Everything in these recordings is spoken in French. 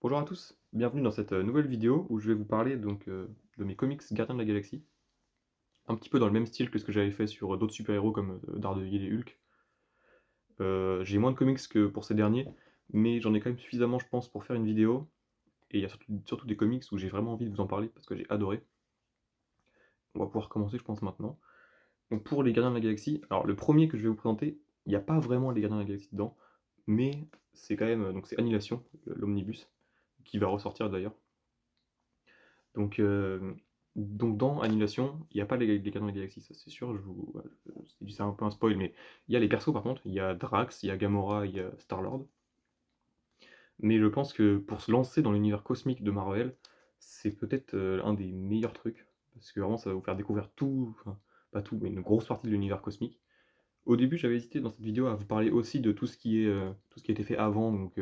Bonjour à tous, bienvenue dans cette nouvelle vidéo où je vais vous parler de mes comics Gardiens de la Galaxie. Un petit peu dans le même style que ce que j'avais fait sur d'autres super-héros comme Daredevil et Hulk. J'ai moins de comics que pour ces derniers, mais j'en ai quand même suffisamment je pense pour faire une vidéo. Et il y a surtout des comics où j'ai vraiment envie de vous en parler parce que j'ai adoré. On va pouvoir commencer je pense maintenant. Donc pour les Gardiens de la Galaxie, alors le premier que je vais vous présenter, il n'y a pas vraiment les Gardiens de la Galaxie dedans, mais c'est quand même, donc c'est Annihilation, l'omnibus, qui va ressortir d'ailleurs. Donc, euh, donc dans Annihilation, il n'y a pas les Gardiens de la Galaxie, ça c'est sûr, c'est un peu un spoil, mais il y a les persos par contre, il y a Drax, il y a Gamora, il y a Star-Lord. Mais je pense que pour se lancer dans l'univers cosmique de Marvel, c'est peut-être un des meilleurs trucs, parce que vraiment ça va vous faire découvrir tout, enfin pas tout, mais une grosse partie de l'univers cosmique. Au début j'avais hésité dans cette vidéo à vous parler aussi de tout ce qui a été fait avant,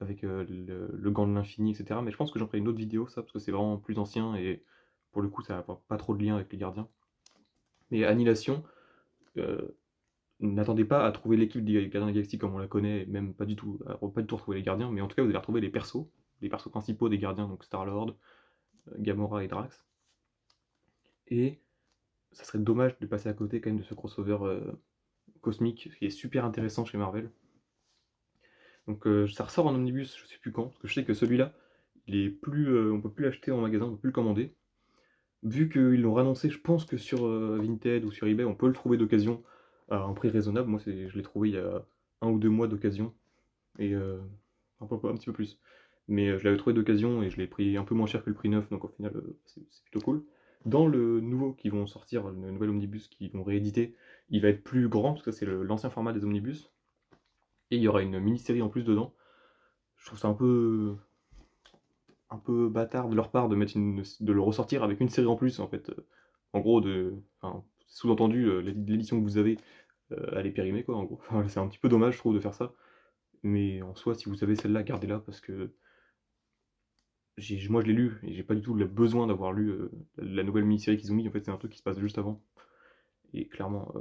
avec le gant de l'infini, etc. Mais je pense que j'en ferai une autre vidéo, ça, parce que c'est vraiment plus ancien et pour le coup, ça n'a pas trop de lien avec les gardiens. Mais Annihilation, euh, n'attendez pas à trouver l'équipe des Gardiens de la Galaxie comme on la connaît, et même pas du tout retrouver les gardiens, mais en tout cas, vous allez retrouver les persos principaux des gardiens, donc Star-Lord, Gamora et Drax. Et ça serait dommage de passer à côté quand même de ce crossover cosmique qui est super intéressant chez Marvel. Donc ça ressort en omnibus, je sais plus quand, parce que je sais que celui-là, on peut plus l'acheter en magasin, on peut plus le commander. Vu qu'ils l'ont annoncé, je pense que sur Vinted ou sur eBay, on peut le trouver d'occasion à un prix raisonnable. Moi, je l'ai trouvé il y a 1 ou 2 mois d'occasion, et un petit peu plus. Mais je l'avais trouvé d'occasion et je l'ai pris un peu moins cher que le prix neuf, donc au final, c'est plutôt cool. Dans le nouveau qui vont sortir, le nouvel omnibus qu'ils vont rééditer, il va être plus grand, parce que c'est l'ancien format des omnibus, et il y aura une mini-série en plus dedans. Je trouve ça un peu bâtard de leur part de le ressortir avec une série en plus, en fait. En gros, enfin, sous-entendu, l'édition que vous avez, elle est périmée, quoi, en gros. Enfin, c'est un petit peu dommage, je trouve, de faire ça. Mais en soi, si vous avez celle-là, gardez-la, parce que moi, je l'ai lu, et j'ai pas du tout le besoin d'avoir lu la nouvelle mini-série qu'ils ont mis. En fait, c'est un truc qui se passe juste avant. Et clairement,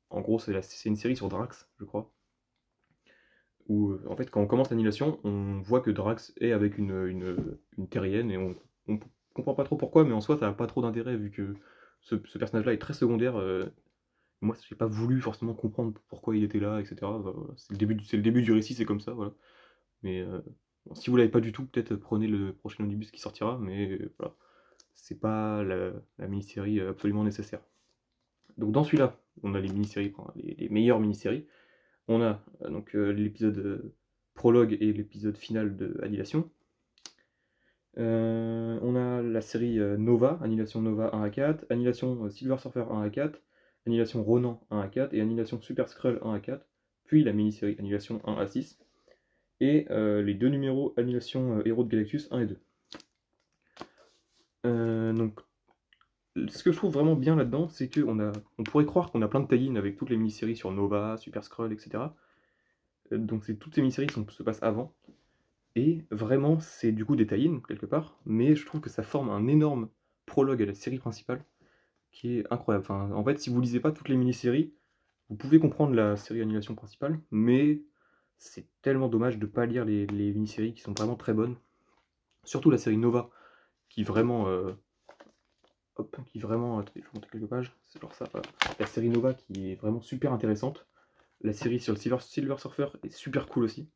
en gros, c'est une série sur Drax, je crois. Où, en fait, quand on commence l'annihilation, on voit que Drax est avec une terrienne, et on comprend pas trop pourquoi, mais en soi, ça n'a pas trop d'intérêt, vu que ce personnage-là est très secondaire. Moi, j'ai pas voulu forcément comprendre pourquoi il était là, etc. Voilà. C'est le début du récit, c'est comme ça, voilà. Mais bon, si vous l'avez pas du tout, peut-être prenez le prochain omnibus qui sortira, mais voilà. C'est pas la mini-série absolument nécessaire. Donc dans celui-là, on a les mini-séries, enfin, les meilleures mini-séries. On a l'épisode prologue et l'épisode final de Annihilation. On a la série Nova, Annihilation Nova 1 à 4, Annihilation Silver Surfer 1 à 4, Annihilation Ronan 1 à 4 et Annihilation Super Skrull 1 à 4, puis la mini-série Annihilation 1 à 6, et les deux numéros Annihilation Héros de Galactus 1 et 2. Donc, ce que je trouve vraiment bien là-dedans, c'est on pourrait croire qu'on a plein de tie-in avec toutes les mini-séries sur Nova, Super Skrull, etc. Donc toutes ces mini-séries se passent avant. Et vraiment, c'est du coup des tie-in, quelque part, mais je trouve que ça forme un énorme prologue à la série principale, qui est incroyable. Enfin, en fait, si vous lisez pas toutes les mini-séries, vous pouvez comprendre la série Annihilation principale, mais c'est tellement dommage de pas lire les mini-séries qui sont vraiment très bonnes. Surtout la série Nova, qui vraiment... attendez, je vais monter quelques pages, c'est genre ça, voilà. La série Nova qui est vraiment super intéressante. La série sur le Silver Surfer est super cool aussi.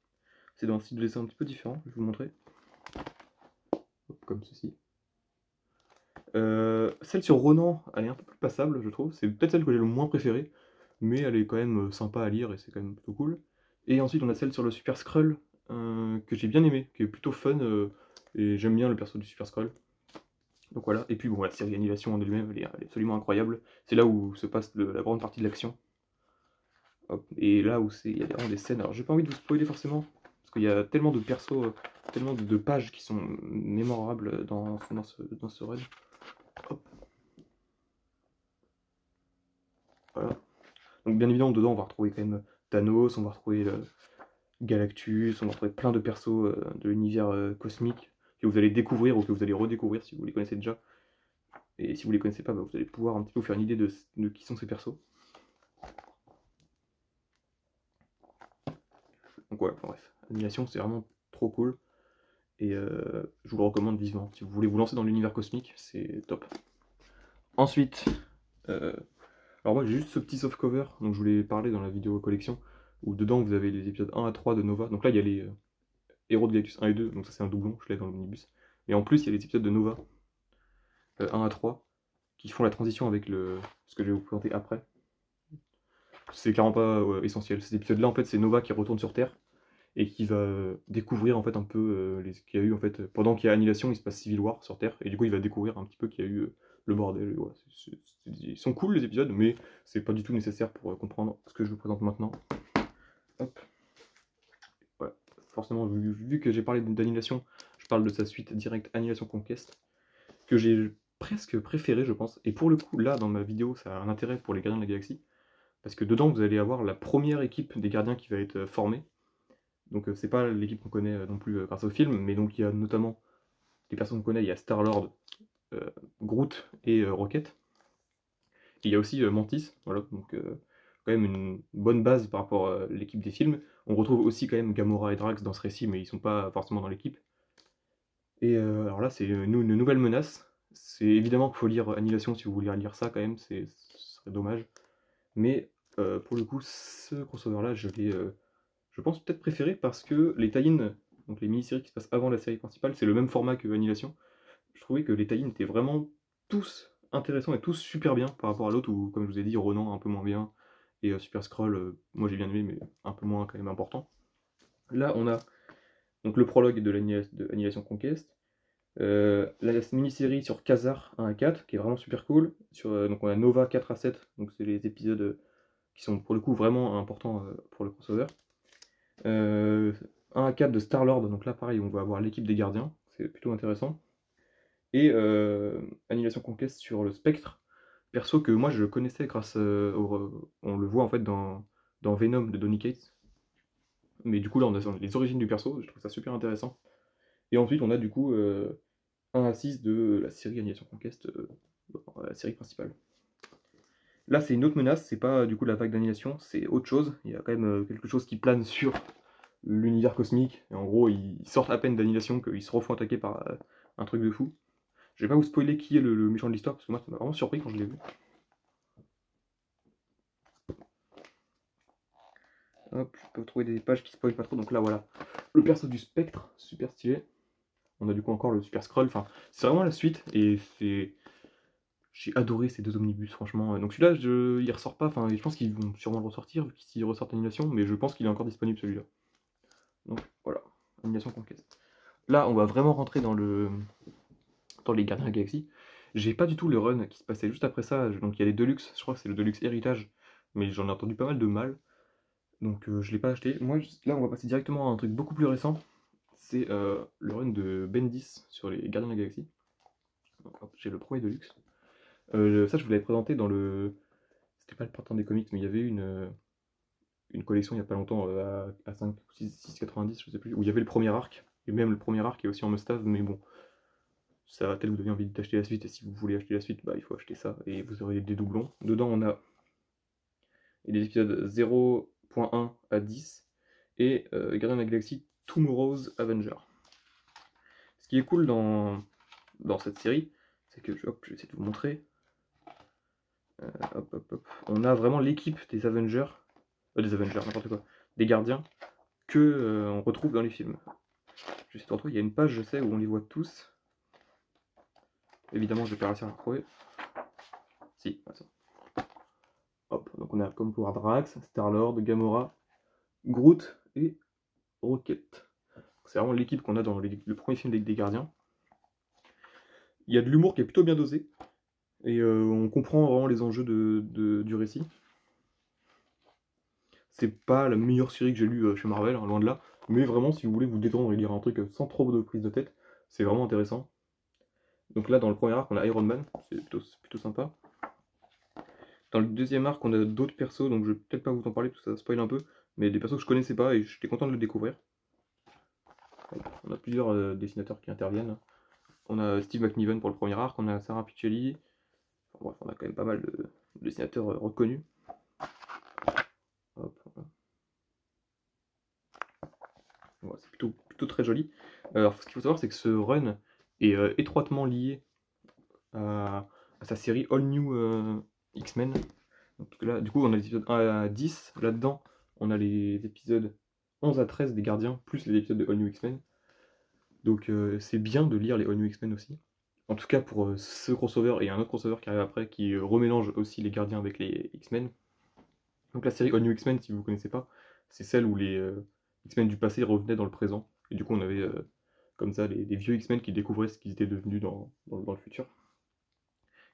C'est dans un style de dessin un petit peu différent, je vais vous montrer. Hop, comme ceci. Celle sur Ronan, elle est un peu plus passable, je trouve. C'est peut-être celle que j'ai le moins préférée, mais elle est quand même sympa à lire et c'est quand même plutôt cool. Et ensuite, on a celle sur le Super Skrull, que j'ai bien aimé, qui est plutôt fun, et j'aime bien le perso du Super Skrull. Donc voilà, et puis bon, la série Annihilation en elle-même, elle est absolument incroyable. C'est là où se passe la grande partie de l'action. Et là où il y a vraiment des scènes. Alors j'ai pas envie de vous spoiler forcément, parce qu'il y a tellement de persos, tellement de pages qui sont mémorables dans ce run. Hop, voilà. Donc bien évidemment, dedans, on va retrouver quand même Thanos, on va retrouver Galactus, on va retrouver plein de persos de l'univers cosmique que vous allez découvrir ou que vous allez redécouvrir si vous les connaissez déjà. Et si vous les connaissez pas, bah, vous allez pouvoir un petit peu vous faire une idée de qui sont ces persos. Donc voilà, enfin, bref, Annihilation, c'est vraiment trop cool. Et je vous le recommande vivement. Si vous voulez vous lancer dans l'univers cosmique, c'est top. Ensuite, alors moi j'ai juste ce petit soft cover dont je voulais parler dans la vidéo collection, où dedans vous avez les épisodes 1 à 3 de Nova. Donc là il y a les Héros de Galactus 1 et 2, donc ça c'est un doublon, je l'ai dans l'omnibus. Et en plus il y a les épisodes de Nova 1 à 3 qui font la transition avec ce que je vais vous présenter après. C'est clairement pas essentiel. Ces épisodes-là en fait c'est Nova qui retourne sur Terre et qui va découvrir en fait un peu ce qu'il y a eu en fait pendant qu'il y a Annihilation, il se passe Civil War sur Terre et du coup il va découvrir un petit peu qu'il y a eu le bordel. Ouais, ils sont cool les épisodes, mais c'est pas du tout nécessaire pour comprendre ce que je vous présente maintenant. Hop. Voilà. Forcément, vu que j'ai parlé d'Annihilation, je parle de sa suite directe Annihilation Conquest, que j'ai presque préféré, je pense. Et pour le coup, là, dans ma vidéo, ça a un intérêt pour les Gardiens de la Galaxie, parce que dedans, vous allez avoir la première équipe des Gardiens qui va être formée. Donc c'est pas l'équipe qu'on connaît non plus grâce au film, mais donc il y a notamment des personnes qu'on connaît, il y a Star-Lord, Groot et Rocket. Et il y a aussi Mantis, voilà, donc quand même une bonne base par rapport à l'équipe des films. On retrouve aussi quand même Gamora et Drax dans ce récit, mais ils sont pas forcément dans l'équipe. Et alors là, c'est une nouvelle menace. C'est évidemment qu'il faut lire Annihilation si vous voulez lire ça quand même, ce serait dommage. Mais pour le coup, ce crossover-là, je pense peut-être préféré parce que les tie-in, donc les mini-séries qui se passent avant la série principale, c'est le même format que Annihilation. Je trouvais que les tie-in étaient vraiment tous intéressants et tous super bien par rapport à l'autre où, comme je vous ai dit, Ronan un peu moins bien et Super Skrull, moi j'ai bien aimé, mais un peu moins quand même important. Là, on a donc le prologue de Annihilation Conquest, la mini-série sur Khazar 1 à 4, qui est vraiment super cool. Donc on a Nova 4 à 7, donc c'est les épisodes qui sont pour le coup vraiment importants pour le crossover. 1 à 4 de Star-Lord, donc là pareil, on va avoir l'équipe des gardiens, c'est plutôt intéressant. Et Annihilation Conquest sur le Spectre, perso que moi je connaissais grâce on le voit en fait dans Venom de Donny Cates. Mais du coup là on a les origines du perso, je trouve ça super intéressant. Et ensuite on a du coup 1 à 6 de la série Annihilation Conquest, la série principale. Là c'est une autre menace, c'est pas du coup la vague d'annihilation, c'est autre chose. Il y a quand même quelque chose qui plane sur l'univers cosmique. Et en gros ils sortent à peine d'annihilation qu'ils se refont attaquer par un truc de fou. Je vais pas vous spoiler qui est le méchant de l'histoire, parce que moi ça m'a vraiment surpris quand je l'ai vu. Hop, je peux trouver des pages qui spoilent pas trop, donc là voilà. Le perso du Spectre, super stylé. On a du coup encore le Super Skrull, enfin c'est vraiment la suite, et c'est... J'ai adoré ces deux omnibus, franchement. Donc celui-là, il ressort pas, enfin je pense qu'ils vont sûrement le ressortir, vu qu'ils ressortent Annihilation, mais je pense qu'il est encore disponible celui-là. Donc voilà, Annihilation Conquest. Là, on va vraiment rentrer dans les Gardiens de la Galaxie. J'ai pas du tout le run qui se passait juste après ça, donc il y a les Deluxe, je crois que c'est le Deluxe Héritage, mais j'en ai entendu pas mal de mal, donc je l'ai pas acheté. Moi, là, on va passer directement à un truc beaucoup plus récent, c'est le run de Bendis sur les Gardiens de la Galaxie. Donc j'ai le premier Deluxe. Ça, je vous l'avais présenté dans le... C'était pas le printemps des comics, mais il y avait une collection il y a pas longtemps à 5 ou 6,90, je sais plus, où il y avait le premier arc, et même le premier arc est aussi en must-have, mais bon, ça va peut-être vous donner envie d'acheter la suite, et si vous voulez acheter la suite, bah il faut acheter ça, et vous aurez des doublons. Dedans on a les épisodes 0.1 à 10, et Guardians of the Galaxy Tomorrow's Avenger. Ce qui est cool dans cette série, c'est que, hop, je vais essayer de vous montrer, on a vraiment l'équipe des Avengers, n'importe quoi, des gardiens, que on retrouve dans les films. Je sais de retrouver, il y a une page, je sais, où on les voit tous. Évidemment, je vais pas réussir à la retrouver. Si, attends. Hop, donc on a comme pouvoir Drax, Star-Lord, Gamora, Groot et Rocket. C'est vraiment l'équipe qu'on a dans le premier film des Gardiens. Il y a de l'humour qui est plutôt bien dosé, et on comprend vraiment les enjeux du récit. C'est pas la meilleure série que j'ai lue chez Marvel, hein, loin de là, mais vraiment, si vous voulez vous détendre et lire un truc sans trop de prise de tête, c'est vraiment intéressant. Donc là, dans le premier arc, on a Iron Man, c'est plutôt sympa. Dans le deuxième arc, on a d'autres persos, donc je vais peut-être pas vous en parler parce que ça spoil un peu, mais des persos que je connaissais pas et j'étais content de le découvrir. On a plusieurs dessinateurs qui interviennent. On a Steve McNiven pour le premier arc, on a Sarah Pichelli. Enfin, bref, on a quand même pas mal de dessinateurs reconnus. Hop, voilà. Ouais, c'est plutôt très joli. Alors, ce qu'il faut savoir, c'est que ce run est étroitement lié à sa série All New X-Men. Donc là, du coup, on a l'épisode 1 à 10. Là-dedans, on a les épisodes 11 à 13 des Gardiens, plus les épisodes de All New X-Men. Donc c'est bien de lire les All New X-Men aussi. En tout cas pour ce crossover et un autre crossover qui arrive après qui remélange aussi les Gardiens avec les X-Men. Donc la série All New X-Men, si vous ne connaissez pas, c'est celle où les X-Men du passé revenaient dans le présent. Et du coup on avait comme ça les vieux X-Men qui découvraient ce qu'ils étaient devenus dans le futur.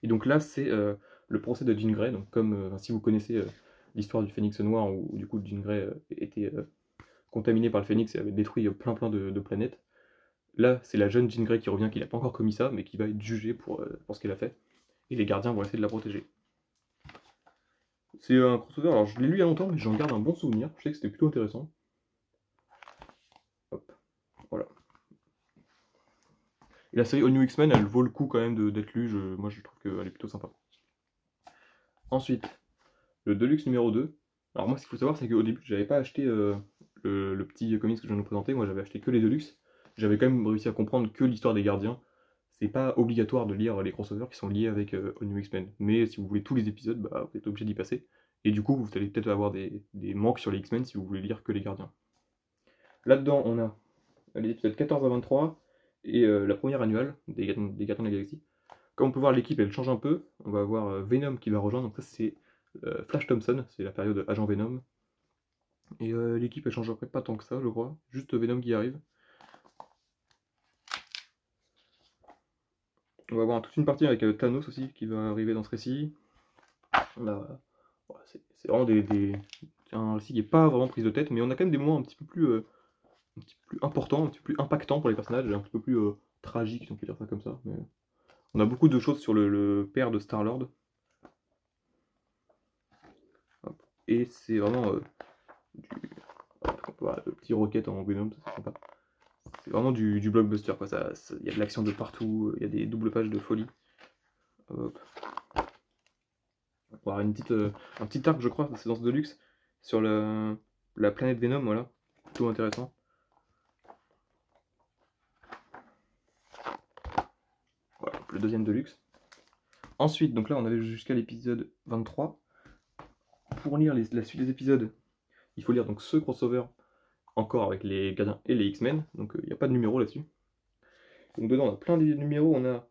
Et donc là c'est le procès de Jean Grey. Donc comme si vous connaissez l'histoire du Phénix Noir où du coup Jean Grey était contaminé par le Phénix et avait détruit plein de planètes. Là, c'est la jeune Jean Grey qui revient, qui n'a pas encore commis ça, mais qui va être jugée pour ce qu'elle a fait. Et les gardiens vont essayer de la protéger. C'est un crossover, alors je l'ai lu il y a longtemps, mais j'en garde un bon souvenir. Je sais que c'était plutôt intéressant. Hop, voilà. Et la série All New X-Men, elle vaut le coup quand même d'être lue. Moi, je trouve qu'elle est plutôt sympa. Ensuite, le Deluxe numéro 2. Alors moi, ce qu'il faut savoir, c'est qu'au début, j'avais pas acheté le petit comics que je viens de vous présenter. Moi, j'avais acheté que les Deluxe. J'avais quand même réussi à comprendre que l'histoire des gardiens. C'est pas obligatoire de lire les crossovers qui sont liés avec All New X-Men. Mais si vous voulez tous les épisodes, bah, vous êtes obligé d'y passer. Et du coup, vous allez peut-être avoir des manques sur les X-Men si vous voulez lire que les gardiens. Là-dedans, on a les épisodes 14 à 23 et la première annuale des Gardiens de la Galaxie. Comme on peut voir, l'équipe elle change un peu. On va avoir Venom qui va rejoindre. Donc ça, c'est Flash Thompson, c'est la période Agent Venom. Et l'équipe elle change après pas tant que ça, je crois. Juste Venom qui arrive. On va avoir toute une partie avec Thanos aussi qui va arriver dans ce récit. Voilà, c'est vraiment un récit qui n'est pas vraiment prise de tête, mais on a quand même des moments un petit peu plus importants, un petit peu plus impactants pour les personnages, un petit peu plus tragiques, si on peut dire ça comme ça. Mais on a beaucoup de choses sur le père de Star-Lord. Et c'est vraiment le petit Rocket en Venom, ça c'est sympa. C'est vraiment du blockbuster, quoi. Il y a de l'action de partout, il y a des doubles pages de folie. Hop. On va avoir un petit arc, je crois, c'est dans ce Deluxe, sur la planète Venom, voilà. Plutôt intéressant. Voilà, le deuxième Deluxe. Ensuite, donc là, on avait jusqu'à l'épisode 23. Pour lire la suite des épisodes, il faut lire donc ce crossover encore avec les Gardiens et les X-Men. Donc il n'y a pas de numéro là-dessus. Donc dedans, on a plein de numéros. On a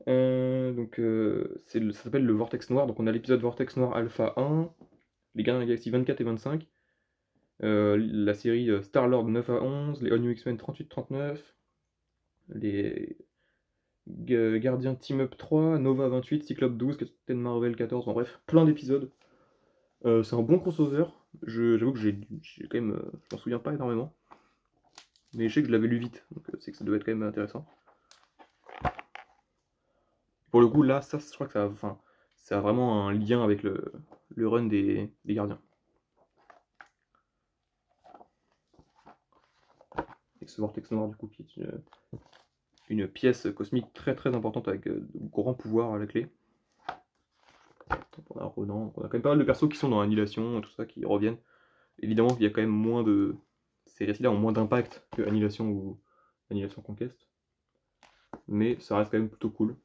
ça s'appelle le Vortex Noir. Donc on a l'épisode Vortex Noir Alpha 1, les Gardiens de la Galaxie 24 et 25, la série Star-Lord 9 à 11, les All New X-Men 38-39, les Gardiens Team Up 3, Nova 28, Cyclope 12, Captain Marvel 14, en bref, plein d'épisodes. C'est un bon crossover. J'avoue que j'ai quand même. Je m'en souviens pas énormément. Mais je sais que je l'avais lu vite, donc c'est que ça doit être quand même intéressant. Pour le coup, là, ça, je crois que ça a vraiment un lien avec le run des gardiens. Avec ce vortex noir, du coup, qui est une pièce cosmique très très importante avec de grands pouvoirs à la clé. On a Ronan, on a quand même pas mal de persos qui sont dans Annihilation, tout ça, qui reviennent. Évidemment, il y a quand même moins de. Ces récits-là ont moins d'impact que Annihilation ou Annihilation Conquest. Mais ça reste quand même plutôt cool.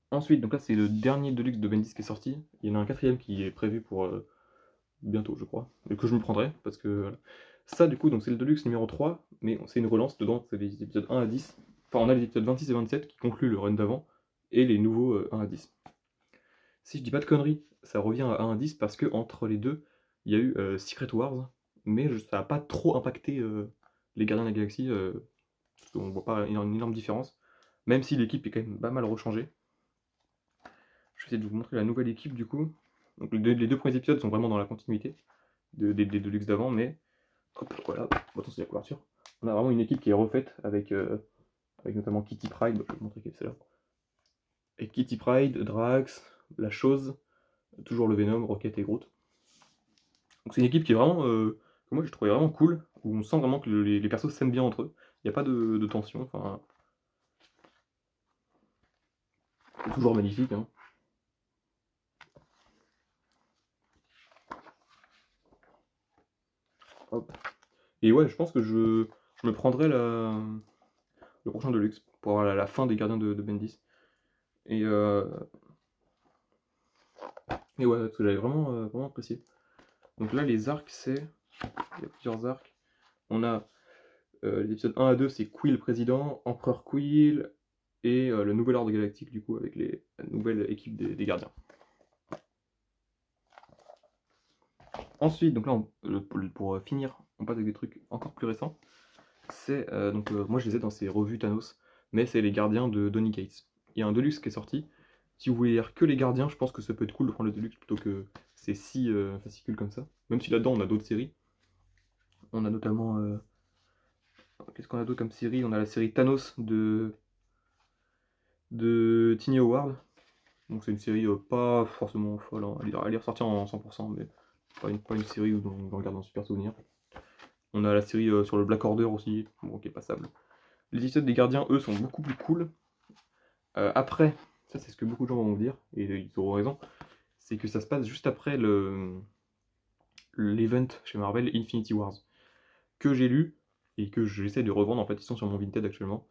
Ensuite, donc là c'est le dernier Deluxe de Bendis qui est sorti. Il y en a un quatrième qui est prévu pour bientôt, je crois, et que je me prendrai, parce que voilà. Ça, du coup, donc c'est le Deluxe numéro 3, mais c'est une relance dedans, c'est les épisodes 1 à 10. Enfin, on a les épisodes 26 et 27 qui concluent le run d'avant, et les nouveaux 1 à 10. Si je dis pas de conneries, ça revient à 1 à 10 parce que entre les deux, il y a eu Secret Wars, mais ça n'a pas trop impacté les Gardiens de la Galaxie, parce qu'on voit pas une énorme différence, même si l'équipe est quand même pas mal rechangée. Je vais essayer de vous montrer la nouvelle équipe du coup. Donc les deux premiers épisodes sont vraiment dans la continuité des Deluxe d'avant, mais hop, voilà, attention c'est la couverture. On a vraiment une équipe qui est refaite avec notamment Kitty Pryde, je vais vous montrer qui c'est là. Et Kitty Pryde, Drax, La Chose, toujours le Venom, Rocket et Groot. Donc c'est une équipe qui est vraiment, que moi j'ai trouvé vraiment cool, où on sent vraiment que les persos s'aiment bien entre eux. Il n'y a pas de tension, enfin. C'est toujours magnifique, hein. Hop. Et ouais, je pense que je Je me prendrai le prochain Deluxe pour avoir la fin des gardiens de Bendis. Et ouais, parce que j'avais vraiment apprécié. Donc là, les arcs, c'est. Il y a plusieurs arcs. On a les épisodes 1 à 2, c'est Quill président, Empereur Quill, et le nouvel ordre galactique, du coup, avec la nouvelle équipe des gardiens. Ensuite, donc là, pour finir, on passe avec des trucs encore plus récents. C'est moi je les ai dans ces revues Thanos, mais c'est les gardiens de Donny Cates. Il y a un Deluxe qui est sorti. Si vous voulez lire que les gardiens, je pense que ça peut être cool de prendre le Deluxe plutôt que ces 6 fascicules comme ça. Même si là-dedans on a d'autres séries. On a notamment. Qu'est-ce qu'on a d'autre comme série? On a la série Thanos de Tiny Howard. Donc c'est une série pas forcément folle, hein. Elle est ressortie en 100%, mais pas une série où on garde un super souvenir. On a la série sur le Black Order aussi, bon, qui est passable. Les épisodes des gardiens, eux, sont beaucoup plus cool. Après, ça c'est ce que beaucoup de gens vont dire, et ils auront raison, c'est que ça se passe juste après l'event chez Marvel Infinity Wars, que j'ai lu, et que j'essaie de revendre, en fait ils sont sur mon Vinted actuellement,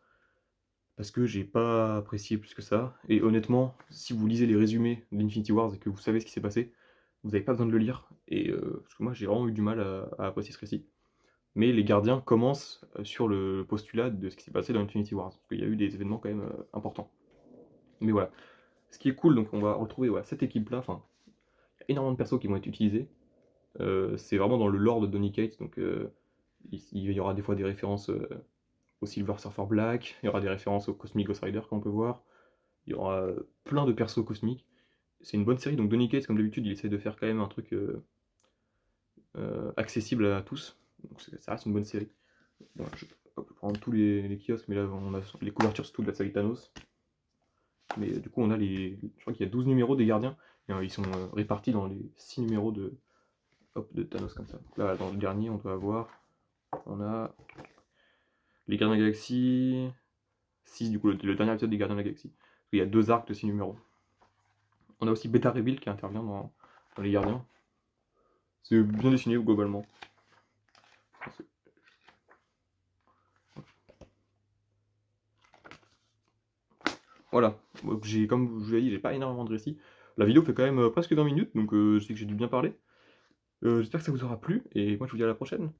parce que j'ai pas apprécié plus que ça, et honnêtement, si vous lisez les résumés d'Infinity Wars et que vous savez ce qui s'est passé, vous n'avez pas besoin de le lire, et parce que moi j'ai vraiment eu du mal à apprécier ce récit. Mais les gardiens commencent sur le postulat de ce qui s'est passé dans Infinity Wars, parce qu'il y a eu des événements quand même importants. Mais voilà. Ce qui est cool, donc on va retrouver cette équipe-là, enfin, il y a énormément de persos qui vont être utilisés. C'est vraiment dans le lore de Donny Cates, donc il y aura des fois des références au Silver Surfer Black, il y aura des références au Cosmic Ghost Rider qu'on peut voir, il y aura plein de persos cosmiques. C'est une bonne série, donc Donny Cates, comme d'habitude, il essaie de faire quand même un truc accessible à tous, donc ça reste une bonne série. Bon, je peux prendre tous les kiosques, mais là on a les couvertures surtout de la série Thanos. Mais du coup on a je crois qu'il y a 12 numéros des gardiens, et ils sont répartis dans les 6 numéros de Thanos comme ça. Donc là dans le dernier on doit avoir, on a les gardiens de la galaxie 6, du coup le dernier épisode des gardiens de la galaxie. Il y a 2 arcs de 6 numéros. On a aussi Beta Reveal qui intervient dans les gardiens. C'est bien dessiné globalement. Voilà, comme je vous l'ai dit, j'ai pas énormément de récits. La vidéo fait quand même presque 20 minutes, donc je sais que j'ai dû bien parler. J'espère que ça vous aura plu, et moi je vous dis à la prochaine.